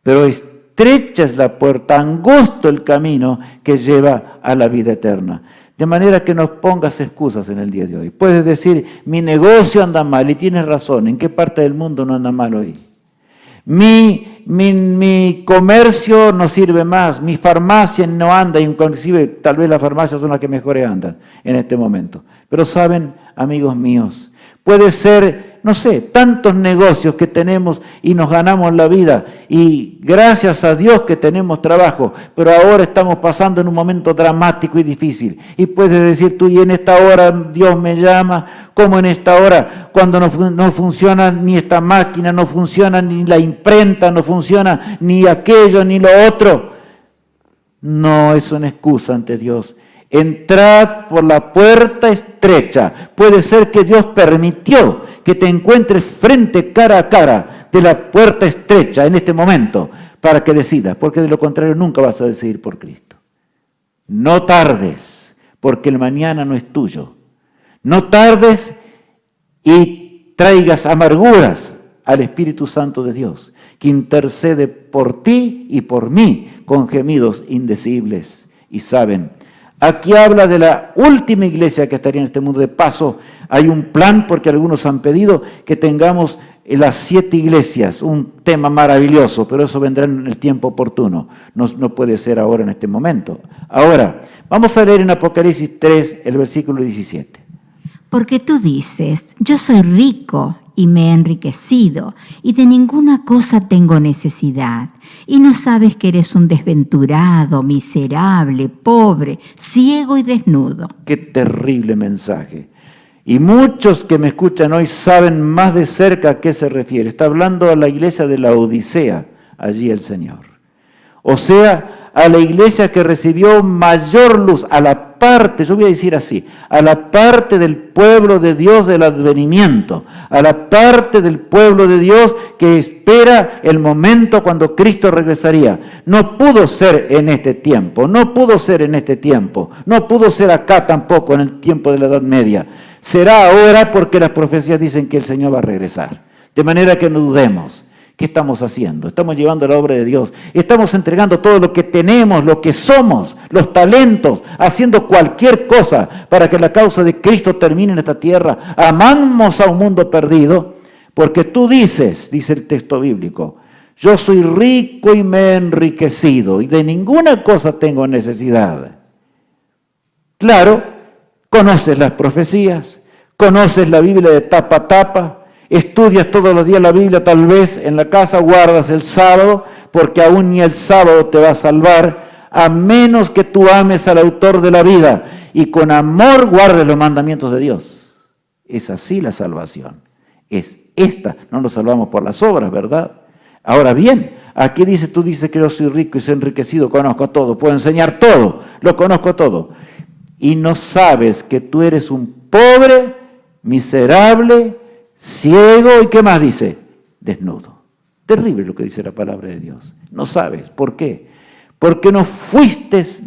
Pero estrecha es la puerta, angosto el camino que lleva a la vida eterna. De manera que no pongas excusas en el día de hoy. Puedes decir, mi negocio anda mal, y tienes razón. ¿En qué parte del mundo no anda mal hoy? Mi comercio no sirve más, mi farmacia no anda, inclusive tal vez las farmacias son las que mejor andan en este momento. Pero saben, amigos míos, puede ser, no sé, tantos negocios que tenemos y nos ganamos la vida y gracias a Dios que tenemos trabajo, pero ahora estamos pasando en un momento dramático y difícil. Y puedes decir tú, y en esta hora Dios me llama, como en esta hora, cuando no funciona ni esta máquina, no funciona ni la imprenta, no funciona ni aquello ni lo otro. No es una excusa ante Dios. Entrad por la puerta estrecha. Puede ser que Dios permitió que te encuentres cara a cara de la puerta estrecha en este momento para que decidas, porque de lo contrario nunca vas a decidir por Cristo. No tardes, porque el mañana no es tuyo. No tardes y traigas amarguras al Espíritu Santo de Dios, que intercede por ti y por mí con gemidos indecibles. Y saben, aquí habla de la última iglesia que estaría en este mundo. De paso, hay un plan, porque algunos han pedido que tengamos las 7 iglesias, un tema maravilloso, pero eso vendrá en el tiempo oportuno. No puede ser ahora en este momento. Ahora, vamos a leer en Apocalipsis 3, el versículo 17. Porque tú dices, yo soy rico y me he enriquecido, y de ninguna cosa tengo necesidad, y no sabes que eres un desventurado, miserable, pobre, ciego y desnudo. Qué terrible mensaje. Y muchos que me escuchan hoy saben más de cerca a qué se refiere. Está hablando a la iglesia de la Odisea, allí el Señor. O sea, a la iglesia que recibió mayor luz, a la la parte, yo voy a decir así, a la parte del pueblo de Dios del advenimiento, a la parte del pueblo de Dios que espera el momento cuando Cristo regresaría. No pudo ser en este tiempo, no pudo ser en este tiempo, no pudo ser acá tampoco en el tiempo de la Edad Media. Será ahora porque las profecías dicen que el Señor va a regresar. De manera que no dudemos. ¿Qué estamos haciendo? Estamos llevando la obra de Dios. Estamos entregando todo lo que tenemos, lo que somos, los talentos, haciendo cualquier cosa para que la causa de Cristo termine en esta tierra. Amamos a un mundo perdido, porque tú dices, dice el texto bíblico, yo soy rico y me he enriquecido y de ninguna cosa tengo necesidad. Claro, conoces las profecías, conoces la Biblia de tapa a tapa, estudias todos los días la Biblia, tal vez en la casa guardas el sábado, porque aún ni el sábado te va a salvar, a menos que tú ames al autor de la vida y con amor guardes los mandamientos de Dios. Es así la salvación. Es esta. No nos salvamos por las obras, ¿verdad? Ahora bien, aquí dice, tú dices que yo soy rico y soy enriquecido, conozco todo, puedo enseñar todo, lo conozco todo. Y no sabes que tú eres un pobre, miserable, ciego, ¿y qué más dice? Desnudo. Terrible lo que dice la palabra de Dios. No sabes. ¿Por qué? Porque no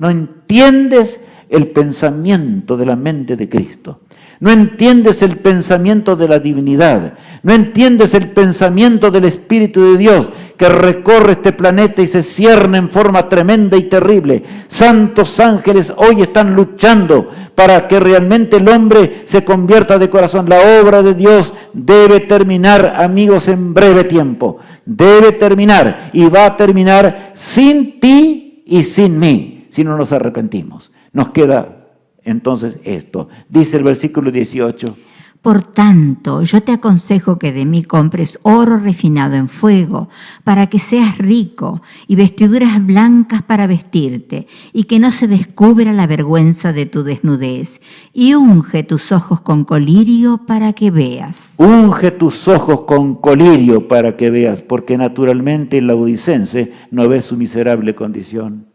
entiendes el pensamiento de la mente de Cristo. No entiendes el pensamiento de la divinidad. No entiendes el pensamiento del Espíritu de Dios que recorre este planeta y se cierne en forma tremenda y terrible. Santos ángeles hoy están luchando para que realmente el hombre se convierta de corazón. La obra de Dios debe terminar, amigos, en breve tiempo. Debe terminar y va a terminar sin ti y sin mí, si no nos arrepentimos. Nos queda entonces esto. Dice el versículo 18. Por tanto, yo te aconsejo que de mí compres oro refinado en fuego, para que seas rico, y vestiduras blancas para vestirte, y que no se descubra la vergüenza de tu desnudez. Y unge tus ojos con colirio para que veas. Unge tus ojos con colirio para que veas, porque naturalmente el laodicense no ve su miserable condición.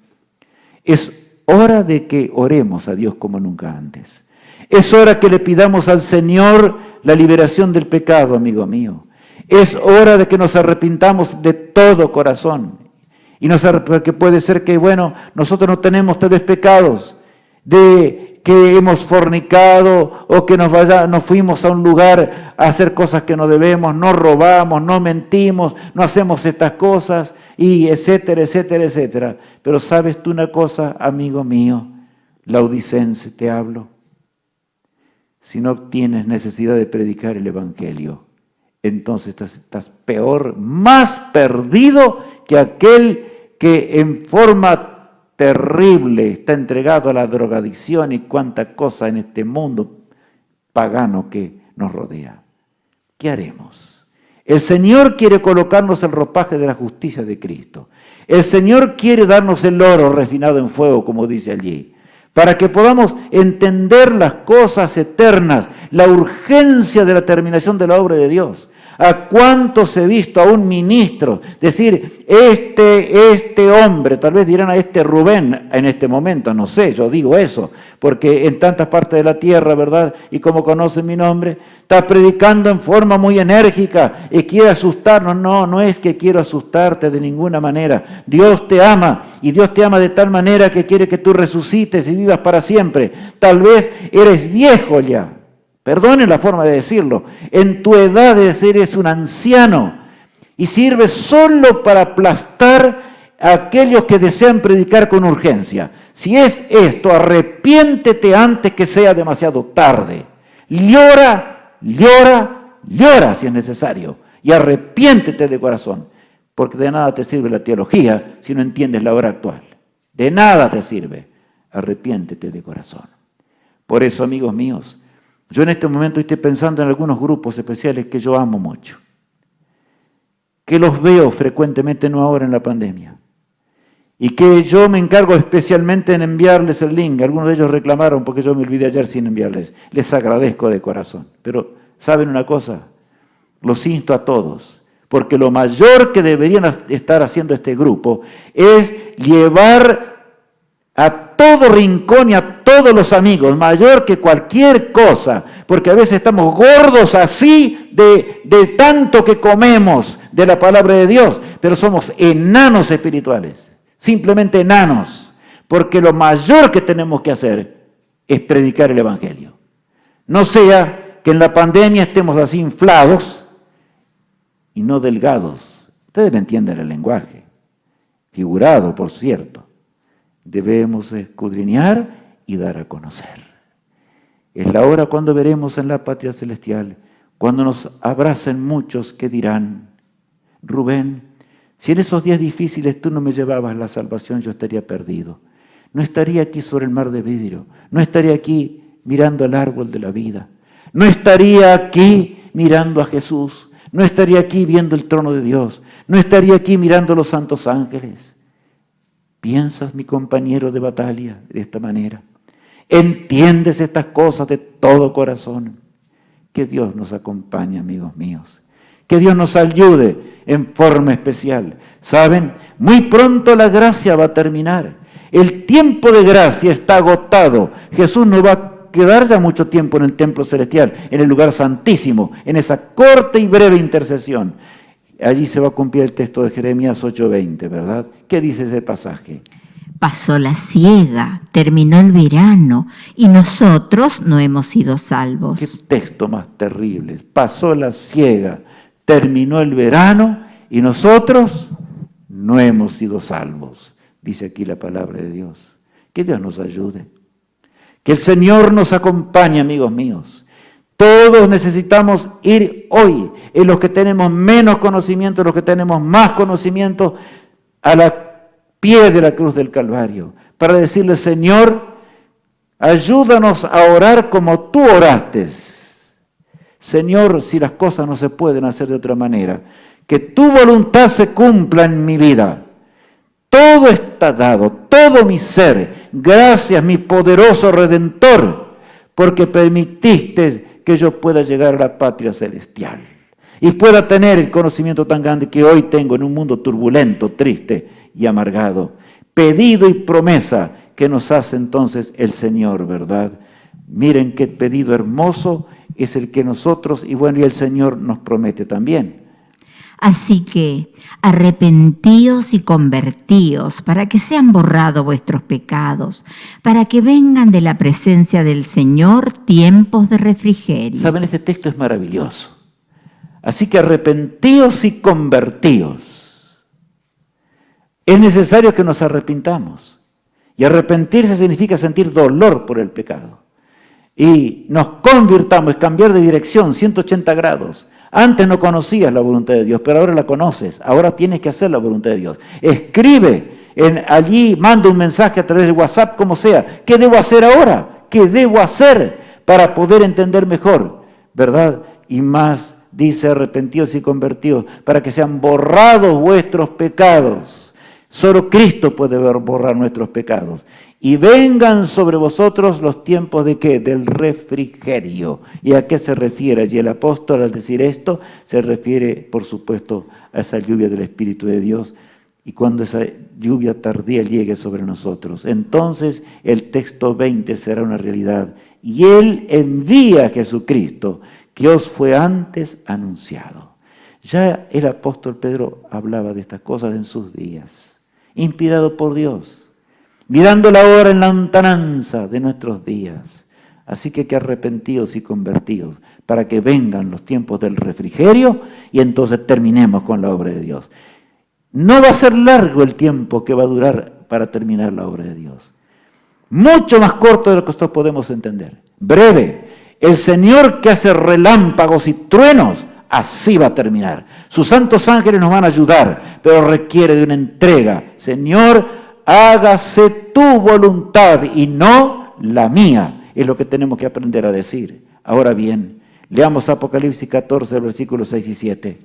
Es hora de que oremos a Dios como nunca antes. Es hora que le pidamos al Señor la liberación del pecado, amigo mío. Es hora de que nos arrepintamos de todo corazón. Y porque puede ser que, nosotros no tenemos tal vez pecados de que hemos fornicado o que nos fuimos a un lugar a hacer cosas que no debemos, no robamos, no mentimos, no hacemos estas cosas, y etcétera, etcétera, etcétera. Pero ¿sabes tú una cosa, amigo mío? Laodicense, te hablo. Si no tienes necesidad de predicar el Evangelio, entonces estás peor, más perdido que aquel que en forma terrible está entregado a la drogadicción y cuánta cosa en este mundo pagano que nos rodea. ¿Qué haremos? El Señor quiere colocarnos el ropaje de la justicia de Cristo. El Señor quiere darnos el oro refinado en fuego, como dice allí, para que podamos entender las cosas eternas, la urgencia de la terminación de la obra de Dios. ¿A cuántos he visto a un ministro decir, este hombre, tal vez dirán a este Rubén en este momento, no sé, yo digo eso, porque en tantas partes de la tierra, ¿verdad? Y como conocen mi nombre, está predicando en forma muy enérgica y quiere asustarnos. No es que quiero asustarte de ninguna manera. Dios te ama y Dios te ama de tal manera que quiere que tú resucites y vivas para siempre. Tal vez eres viejo ya. Perdonen la forma de decirlo, en tu edad de ser eres un anciano y sirves solo para aplastar a aquellos que desean predicar con urgencia. Si es esto, arrepiéntete antes que sea demasiado tarde. Llora si es necesario y arrepiéntete de corazón, porque de nada te sirve la teología si no entiendes la hora actual. De nada te sirve. Arrepiéntete de corazón. Por eso, amigos míos, yo en este momento estoy pensando en algunos grupos especiales que yo amo mucho, que los veo frecuentemente, no ahora en la pandemia, y que yo me encargo especialmente en enviarles el link. Algunos de ellos reclamaron porque yo me olvidé ayer sin enviarles. Les agradezco de corazón. Pero, ¿saben una cosa? Los insto a todos, porque lo mayor que deberían estar haciendo este grupo es llevar a todo rincón y a todo todos los amigos, mayor que cualquier cosa, porque a veces estamos gordos así de tanto que comemos de la palabra de Dios, pero somos enanos espirituales, simplemente enanos, porque lo mayor que tenemos que hacer es predicar el Evangelio. No sea que en la pandemia estemos así inflados y no delgados. Ustedes me entienden el lenguaje, figurado, por cierto. Debemos escudriñar y dar a conocer. Es la hora cuando veremos en la patria celestial, cuando nos abracen muchos que dirán: Rubén, si en esos días difíciles tú no me llevabas la salvación, yo estaría perdido. No estaría aquí sobre el mar de vidrio, no estaría aquí mirando el árbol de la vida, no estaría aquí mirando a Jesús, no estaría aquí viendo el trono de Dios, no estaría aquí mirando a los santos ángeles. ¿Piensas, mi compañero de batalla, de esta manera? ¿Entiendes estas cosas de todo corazón? Que Dios nos acompañe, amigos míos. Que Dios nos ayude en forma especial. ¿Saben? Muy pronto la gracia va a terminar. El tiempo de gracia está agotado. Jesús no va a quedar ya mucho tiempo en el templo celestial, en el lugar santísimo, en esa corta y breve intercesión. Allí se va a cumplir el texto de Jeremías 8:20, ¿verdad? ¿Qué dice ese pasaje? Pasó la siega, terminó el verano y nosotros no hemos sido salvos. Qué texto más terrible. Pasó la siega, terminó el verano y nosotros no hemos sido salvos. Dice aquí la palabra de Dios. Que Dios nos ayude. Que el Señor nos acompañe, amigos míos. Todos necesitamos ir hoy, en los que tenemos menos conocimiento, en los que tenemos más conocimiento, a la pie de la cruz del Calvario, para decirle: Señor, ayúdanos a orar como tú oraste. Señor, si las cosas no se pueden hacer de otra manera, que tu voluntad se cumpla en mi vida. Todo está dado, todo mi ser. Gracias, mi poderoso Redentor, porque permitiste que yo pueda llegar a la patria celestial y pueda tener el conocimiento tan grande que hoy tengo en un mundo turbulento, triste y amargado. Pedido y promesa que nos hace entonces el Señor, ¿verdad? Miren qué pedido hermoso es el que nosotros, y bueno, y el Señor nos promete también. Así que arrepentíos y convertíos para que sean borrados vuestros pecados, para que vengan de la presencia del Señor tiempos de refrigerio. Saben, este texto es maravilloso. Así que arrepentíos y convertíos. Es necesario que nos arrepintamos. Y arrepentirse significa sentir dolor por el pecado. Y nos convirtamos, es cambiar de dirección, 180 grados. Antes no conocías la voluntad de Dios, pero ahora la conoces. Ahora tienes que hacer la voluntad de Dios. Escribe allí, manda un mensaje a través de WhatsApp, como sea. ¿Qué debo hacer ahora? ¿Qué debo hacer para poder entender mejor? ¿Verdad? Y más, dice: arrepentidos y convertidos, para que sean borrados vuestros pecados. Solo Cristo puede borrar nuestros pecados. Y vengan sobre vosotros los tiempos ¿de qué? Del refrigerio. ¿Y a qué se refiere? Y el apóstol, al decir esto, se refiere, por supuesto, a esa lluvia del Espíritu de Dios. Y cuando esa lluvia tardía llegue sobre nosotros, entonces el texto 20 será una realidad. Y Él envía a Jesucristo, que os fue antes anunciado. Ya el apóstol Pedro hablaba de estas cosas en sus días, inspirado por Dios, mirando la hora en la lontananza de nuestros días. Así que arrepentidos y convertidos, para que vengan los tiempos del refrigerio y entonces terminemos con la obra de Dios. No va a ser largo el tiempo que va a durar para terminar la obra de Dios. Mucho más corto de lo que nosotros podemos entender. Breve. El Señor que hace relámpagos y truenos, así va a terminar. Sus santos ángeles nos van a ayudar, pero requiere de una entrega. Señor, hágase tu voluntad y no la mía. Es lo que tenemos que aprender a decir. Ahora bien, leamos Apocalipsis 14, versículos 6 y 7.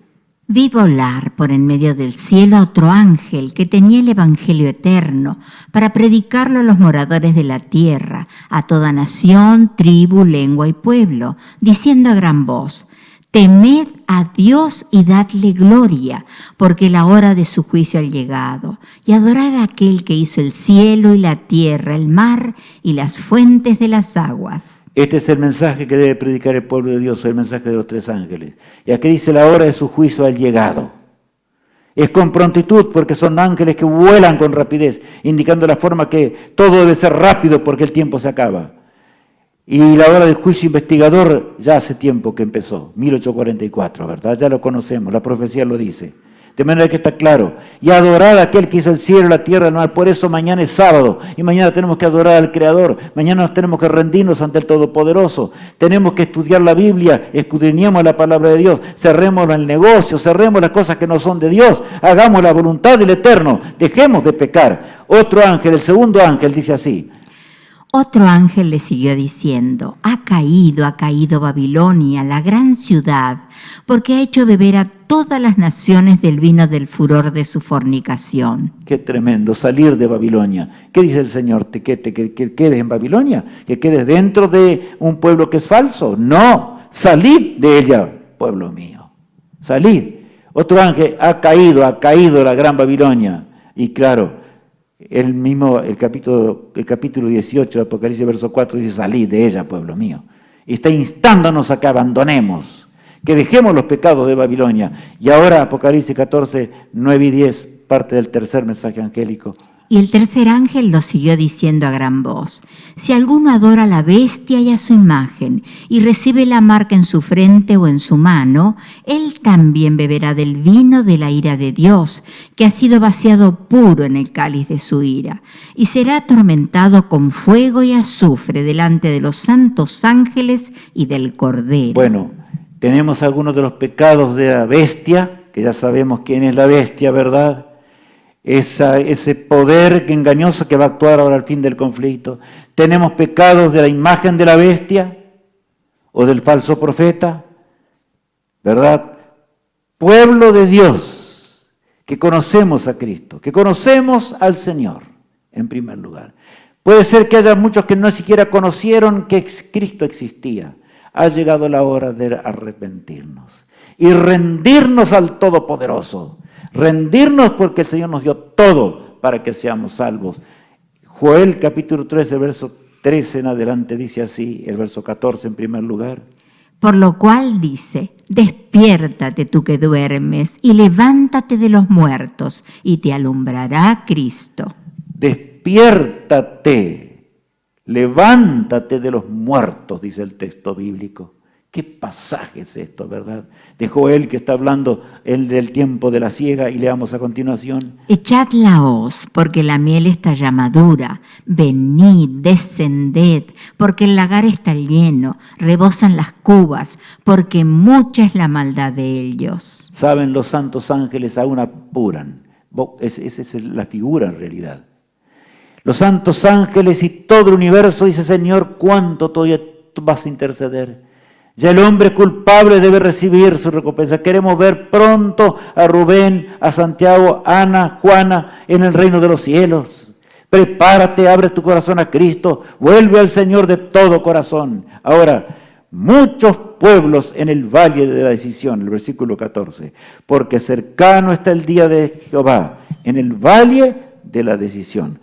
Vi volar por en medio del cielo a otro ángel que tenía el evangelio eterno para predicarlo a los moradores de la tierra, a toda nación, tribu, lengua y pueblo, diciendo a gran voz: Temed a Dios y dadle gloria, porque la hora de su juicio ha llegado. Y adorad a aquel que hizo el cielo y la tierra, el mar y las fuentes de las aguas. Este es el mensaje que debe predicar el pueblo de Dios, el mensaje de los tres ángeles. Y aquí dice, la hora de su juicio ha llegado. Es con prontitud, porque son ángeles que vuelan con rapidez, indicando la forma que todo debe ser rápido porque el tiempo se acaba. Y la hora del juicio investigador ya hace tiempo que empezó, 1844, ¿verdad? Ya lo conocemos, la profecía lo dice. De manera que está claro. Y adorad a aquel que hizo el cielo, la tierra, el mar. Por eso mañana es sábado y mañana tenemos que adorar al Creador. Mañana nos tenemos que rendirnos ante el Todopoderoso. Tenemos que estudiar la Biblia, escudriñemos la palabra de Dios, cerremos el negocio, cerremos las cosas que no son de Dios, hagamos la voluntad del Eterno, dejemos de pecar. Otro ángel, el segundo ángel, dice así. Otro ángel le siguió diciendo, ha caído Babilonia, la gran ciudad, porque ha hecho beber a todas las naciones del vino del furor de su fornicación. Qué tremendo, salir de Babilonia. ¿Qué dice el Señor? ¿Que quedes en Babilonia? ¿Que quedes dentro de un pueblo que es falso? No, salid de ella, pueblo mío. Salid. Otro ángel, ha caído la gran Babilonia. Y claro, el capítulo 18 de Apocalipsis, verso 4, dice, salid de ella, pueblo mío. Y está instándonos a que abandonemos, que dejemos los pecados de Babilonia. Y ahora Apocalipsis 14, 9 y 10, parte del tercer mensaje angélico. Y el tercer ángel lo siguió diciendo a gran voz, si alguno adora a la bestia y a su imagen, y recibe la marca en su frente o en su mano, él también beberá del vino de la ira de Dios, que ha sido vaciado puro en el cáliz de su ira, y será atormentado con fuego y azufre delante de los santos ángeles y del Cordero. Bueno, tenemos algunos de los pecados de la bestia, que ya sabemos quién es la bestia, ¿verdad? Ese poder engañoso que va a actuar ahora al fin del conflicto. Tenemos pecados de la imagen de la bestia o del falso profeta, ¿verdad? Pueblo de Dios, que conocemos a Cristo, que conocemos al Señor, en primer lugar. Puede ser que haya muchos que no siquiera conocieron que Cristo existía. Ha llegado la hora de arrepentirnos y rendirnos al Todopoderoso. Rendirnos porque el Señor nos dio todo para que seamos salvos. Joel capítulo 13, verso 13 en adelante dice así, el verso 14 en primer lugar. Por lo cual dice, despiértate tú que duermes y levántate de los muertos y te alumbrará Cristo. Despiértate, levántate de los muertos, dice el texto bíblico. ¿Qué pasaje es esto, verdad? De Joel, que está hablando el del tiempo de la siega, y leamos a continuación. Echad la hoz, porque la miel está ya madura. Venid, descended, porque el lagar está lleno. Rebosan las cubas, porque mucha es la maldad de ellos. Saben, los santos ángeles aún apuran. Esa es la figura en realidad. Los santos ángeles y todo el universo, dice Señor, ¿cuánto todavía vas a interceder? Ya el hombre culpable debe recibir su recompensa. Queremos ver pronto a Rubén, a Santiago, a Ana, Juana en el reino de los cielos. Prepárate, abre tu corazón a Cristo, vuelve al Señor de todo corazón. Ahora, muchos pueblos en el valle de la decisión, el versículo 14, porque cercano está el día de Jehová, en el valle de la decisión.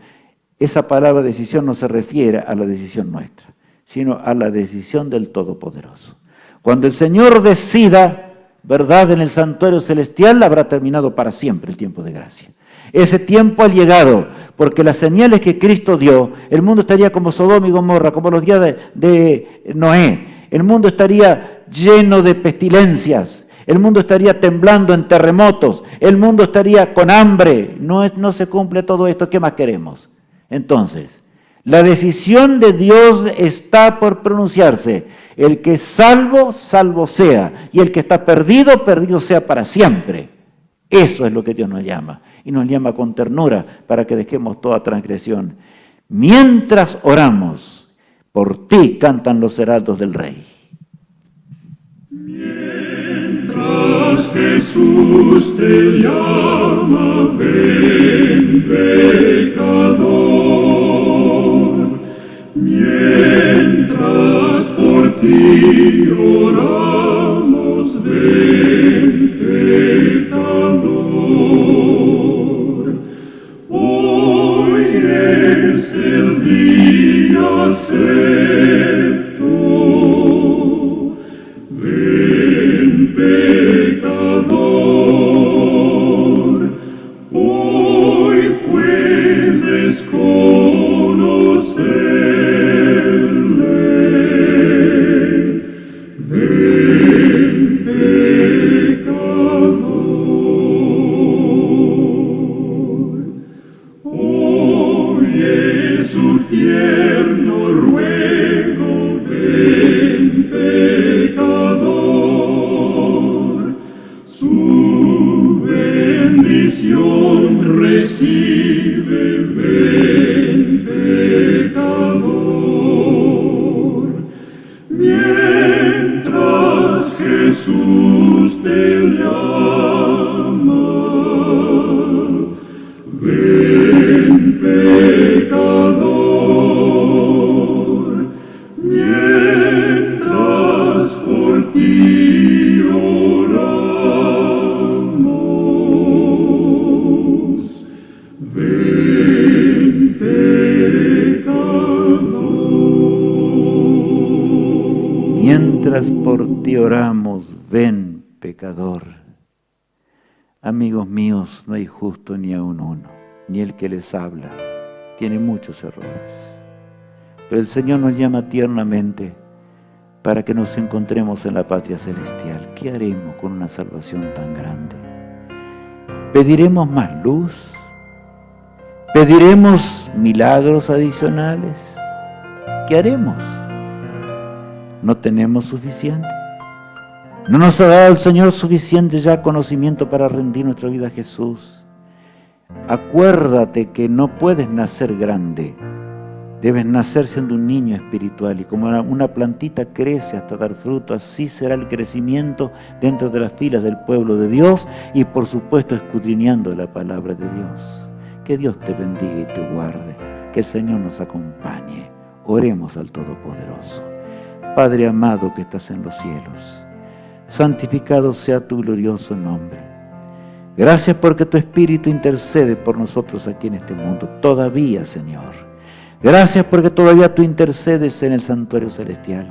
Esa palabra decisión no se refiere a la decisión nuestra, sino a la decisión del Todopoderoso. Cuando el Señor decida, ¿verdad?, en el santuario celestial, habrá terminado para siempre el tiempo de gracia. Ese tiempo ha llegado, porque las señales que Cristo dio, el mundo estaría como Sodoma y Gomorra, como los días de Noé. El mundo estaría lleno de pestilencias, el mundo estaría temblando en terremotos, el mundo estaría con hambre. No se cumple todo esto, ¿qué más queremos? Entonces, la decisión de Dios está por pronunciarse. El que es salvo, salvo sea. Y el que está perdido, perdido sea para siempre. Eso es lo que Dios nos llama. Y nos llama con ternura para que dejemos toda transgresión. Mientras oramos, por ti cantan los heraldos del Rey. Mientras Jesús te llama, ven, pecador. Mientras por ti oramos, es el día acepto. Ven, pecador, hoy puedes conocerle. Ven, pecador, hoy es su tierno ruego. Ven, pecador, su bendición recibe. Ven, pecador, mientras Jesús te llama. Ven, pecador, mientras por ti oramos. Ven, pecador. Mientras por ti oramos, ven, pecador. Amigos míos, no hay justo ni aun uno, ni el que les habla tiene muchos errores. Pero el Señor nos llama tiernamente para que nos encontremos en la patria celestial. ¿Qué haremos con una salvación tan grande? ¿Pediremos más luz? ¿Pediremos milagros adicionales? ¿Qué haremos? ¿No tenemos suficiente? ¿No nos ha dado el Señor suficiente ya conocimiento para rendir nuestra vida a Jesús? Acuérdate que no puedes nacer grande. Debes nacer siendo un niño espiritual, y como una plantita crece hasta dar fruto, así será el crecimiento dentro de las filas del pueblo de Dios, y por supuesto escudriñando la palabra de Dios. Que Dios te bendiga y te guarde, que el Señor nos acompañe. Oremos al Todopoderoso. Padre amado que estás en los cielos, santificado sea tu glorioso nombre. Gracias porque tu Espíritu intercede por nosotros aquí en este mundo, todavía, Señor. Gracias porque todavía tú intercedes en el santuario celestial.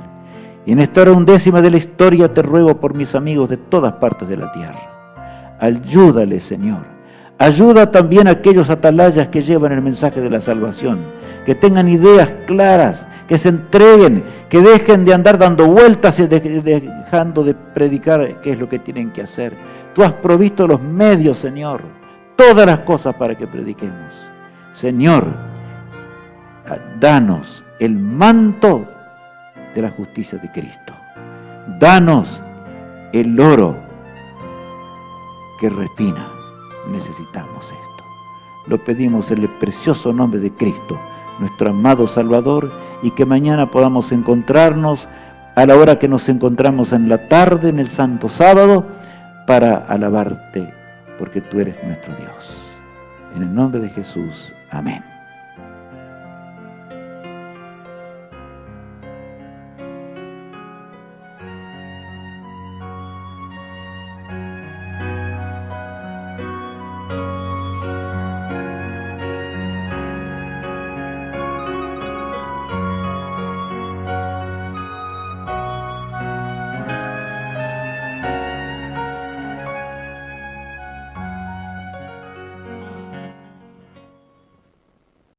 Y en esta hora 11ª de la historia te ruego por mis amigos de todas partes de la tierra. Ayúdale, Señor. Ayuda también a aquellos atalayas que llevan el mensaje de la salvación, que tengan ideas claras, que se entreguen, que dejen de andar dando vueltas y dejando de predicar qué es lo que tienen que hacer. Tú has provisto los medios, Señor, todas las cosas para que prediquemos. Señor, danos el manto de la justicia de Cristo. Danos el oro que refina. Necesitamos esto. Lo pedimos en el precioso nombre de Cristo, nuestro amado Salvador, y que mañana podamos encontrarnos a la hora que nos encontramos en la tarde, en el Santo Sábado, para alabarte, porque tú eres nuestro Dios. En el nombre de Jesús, amén.